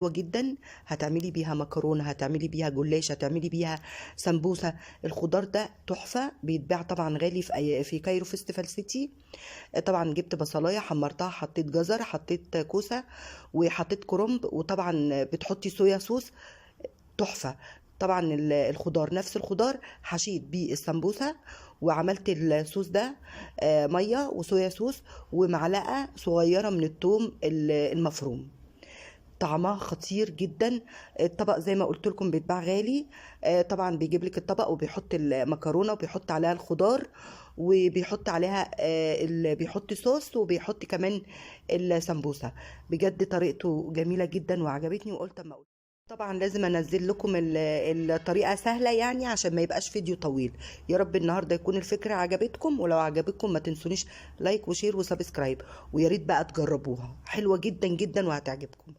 حلوة جدا. هتعملي بيها مكرونة، هتعملي بيها جلاش، هتعملي بيها سمبوسة. الخضار ده تحفة، بيتباع طبعا غالي في كايرو فيستيفال سيتي. طبعا جبت بصلايه حمرتها، حطيت جزر، حطيت كوسه، وحطيت كرنب، وطبعا بتحطي صويا صوص. تحفه. طبعا الخضار نفس الخضار حشيت بيه السمبوسه، وعملت الصوص ده ميه وصويا صوص ومعلقه صغيره من الثوم المفروم. طعمها خطير جدا. الطبق زي ما قلت لكم بيتباع غالي. طبعا بيجيب لك الطبق وبيحط المكرونه وبيحط عليها الخضار، وبيحط عليها بيحط صوص، وبيحط كمان السمبوسه. بجد طريقته جميله جدا وعجبتني، وقلت اما اقول. طبعا لازم انزل لكم الطريقه سهله يعني عشان ما يبقاش فيديو طويل. يا رب النهارده يكون الفكره عجبتكم، ولو عجبتكم ما تنسونيش لايك وشير وسبسكرايب، ويا ريت بقى تجربوها، حلوه جدا جدا وهتعجبكم.